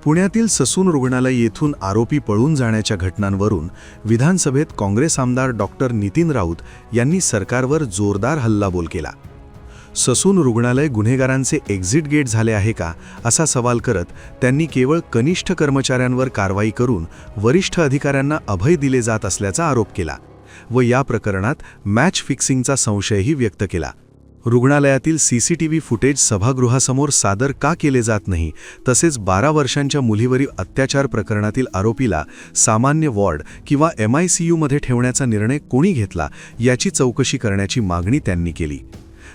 पुण्यातील ससून रुग्णालय येथून आरोपी पळून जाण्याच्या घटनांवरून विधानसभेत काँग्रेस आमदार डॉक्टर नितीन राऊत यांनी सरकारवर जोरदार हल्लाबोल केला. ससून रुग्णालय गुन्हेगारांचे एक्झिट गेट झाले आहे का असा सवाल करत त्यांनी केवळ कनिष्ठ कर्मचाऱ्यांवर कारवाई करून वरिष्ठ अधिकाऱ्यांना अभय दिले जात असल्याचा आरोप केला व या प्रकरणात मॅच फिक्सिंगचा संशयही व्यक्त केला. रुग्णालयातील सीसीटीव्ही फुटेज सभागृहासमोर सादर का केले जात नाही, तसेच 12 वर्षांच्या मुलीवरील अत्याचार प्रकरणातील आरोपीला सामान्य वॉर्ड किंवा MICUमध्ये ठेवण्याचा निर्णय कोणी घेतला याची चौकशी करण्याची मागणी त्यांनी केली.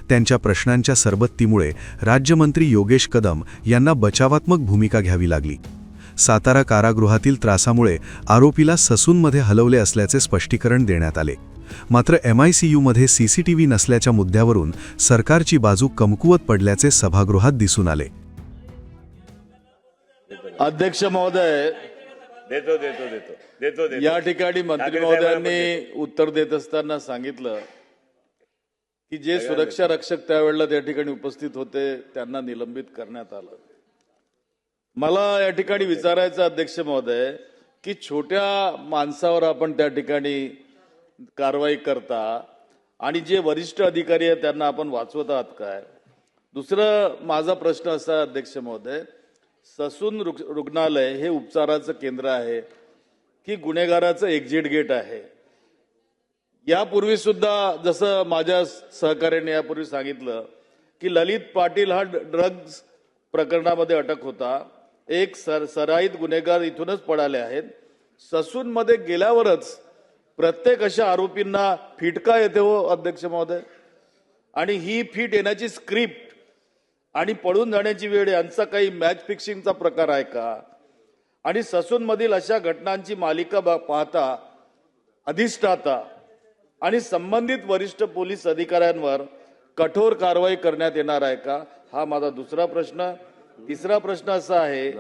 त्यांच्या प्रश्नांच्या सरबत्तीमुळे राज्यमंत्री योगेश कदम यांना बचावात्मक भूमिका घ्यावी लागली. सातारा कारागृहातील त्रासामुळे आरोपीला ससूनमध्ये हलवले असल्याचे स्पष्टीकरण देण्यात आले. मात्र MICUमध्ये CCTV नसल्याच्या मुद्द्यावरून सरकारची बाजू कमकुवत पडल्याचे सभागृहात दिसून आले. अध्यक्ष महोदय, देतो या ठिकाणी मंत्री महोदयांनी उत्तर देत असताना सांगितलं की जे सुरक्षा रक्षक त्यावेळेला त्या ठिकाणी उपस्थित होते त्यांना निलंबित करण्यात आलं. मला या ठिकाणी विचारायचं अध्यक्ष महोदय की छोट्या माणसावर आपण त्या ठिकाणी कारवाई करता आणि जे वरिष्ठ अधिकारी आहेत त्यांना आपण वाचवत आहात काय? दुसरं माझा प्रश्न असा अध्यक्ष महोदय, ससून रुग्णालय हे उपचाराचं केंद्र आहे की गुन्हेगाराचं एक्झिट गेट आहे? यापूर्वी सुद्धा जसं माझ्या सहकार्याने यापूर्वी सांगितलं की ललित पाटील हा ड्रग्ज प्रकरणामध्ये अटक होता. एक सराईत गुन्हेगार इथूनच पळाले आहेत. ससूनमध्ये गेल्यावरच प्रत्येक अशा आरोपींना फिट का येते हो अध्यक्ष महोदय? आणि ही फिट येण्याची स्क्रिप्ट आणि पळून जाण्याची वेळ यांचा काही मॅच फिक्सिंगचा प्रकार आहे का? आणि ससूनमधील अशा घटनांची मालिका पाहता अधिष्ठाता आणि संबंधित वरिष्ठ पोलीस अधिकाऱ्यांवर कठोर कारवाई करण्यात येणार आहे का? हा माझा दुसरा प्रश्न. तिसरा प्रश्न असा आहे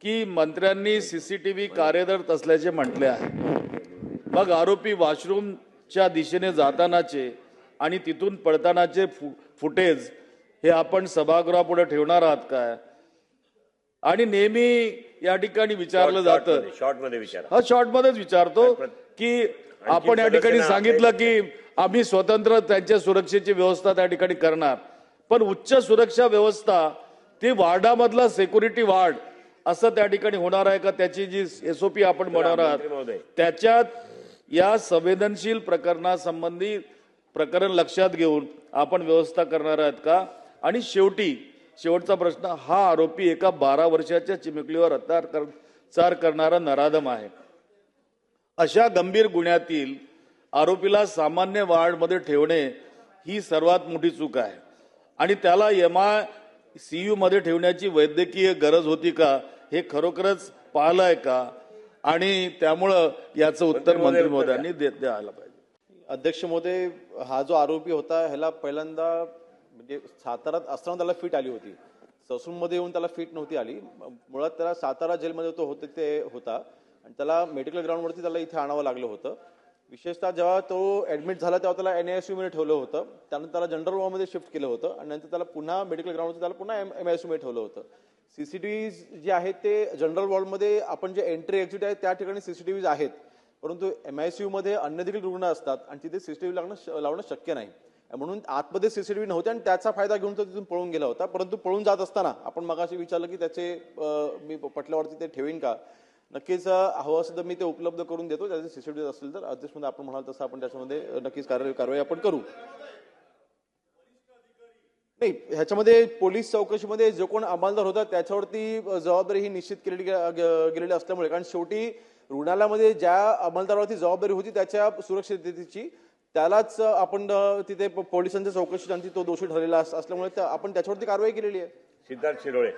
की मंत्र्यांनी CCTV कार्यरत असल्याचे म्हटले आहे. मग आरोपी वॉशरूमच्या दिशेने जातानाचे आणि तिथून पळतानाचे फुटेज हे आपण सभागृहापुढे ठेवणार आहात काय? आणि नेहमी या ठिकाणी विचारलं जातं, शॉर्टमध्येच विचारतो की आपण या ठिकाणी सांगितलं की आम्ही स्वतंत्र त्यांच्या सुरक्षेची व्यवस्था त्या ठिकाणी करणार, पण उच्च सुरक्षा व्यवस्था ती वार्डामधला सिक्युरिटी वार्ड असं त्या ठिकाणी होणार आहे का? त्याची जी SOP आपण बनवणार आहात त्याच्यात या संवेदनशील प्रकरणासंबंधी प्रकरण लक्षात घेऊन आपण व्यवस्था करणार आहात का? आणि शेवटचा प्रश्न, हा आरोपी एका 12 वर्षाच्या चिमुकलीवर अत्याचार करणारा नराधम आहे. अशा गंभीर गुन्ह्यातील आरोपीला सामान्य वार्डमध्ये ठेवणे ही सर्वात मोठी चूक आहे आणि त्याला MICU मध्ये ठेवण्याची वैद्यकीय गरज होती का हे खरोखरच पाहिलंय का? आणि त्यामुळं याचं उत्तर मंत्री महोदयांनी द्यायला पाहिजे. अध्यक्ष महोदय, हा जो आरोपी होता ह्याला पहिल्यांदा म्हणजे सातारात असताना त्याला फिट आली होती. ससूनमध्ये येऊन त्याला फिट नव्हती आली. मुळात त्याला सातारा जेलमध्ये तो होता आणि त्याला मेडिकल ग्राउंडवरती त्याला इथे आणावं लागलं होतं. विशेषतः जेव्हा तो ऍडमिट झाला तेव्हा त्याला NICU मध्ये ठेवलं होतं. त्यानंतर त्याला जनरल वॉर्डमध्ये शिफ्ट केलं होतं आणि नंतर त्याला पुन्हा मेडिकल ग्राउंडवरती त्याला पुन्हा MICU मध्ये ठेवलं होतं. CCTV जे आहेत ते जनरल वॉर्डमध्ये आपण जे एंट्री एक्झिट आहे त्या ठिकाणी CCTV आहेत, परंतु MICU मध्ये अन्य देखील रुग्ण असतात आणि तिथे CCTV लावणं शक्य नाही. म्हणून आतमध्ये CCTV नव्हते आणि त्याचा फायदा घेऊन तो तिथून पळून गेला होता. परंतु पळून जात असताना आपण मगाशी विचारलं की त्याचे मी पटल्यावरती ते ठेवीन का? नक्कीच हवं असं तर मी ते उपलब्ध करून देतो. त्याचे CCTV असतील तर अध्यक्षमध्ये आपण म्हणाल तसं आपण त्याच्यामध्ये नक्कीच कारवाई आपण करू. नाही, ह्याच्यामध्ये पोलीस चौकशीमध्ये जो कोण अंमलदार होता त्याच्यावरती जबाबदारी ही निश्चित गेलेली असल्यामुळे, कारण शेवटी रुग्णालयामध्ये ज्या अंमलदारावरती जबाबदारी होती त्याच्या सुरक्षिततेची त्यालाच आपण तिथे पोलिसांच्या चौकशीसाठी तो दोषी ठरलेला असल्यामुळे आपण त्याच्यावरती कारवाई केलेली आहे. सिद्धार्थ शिरोळे.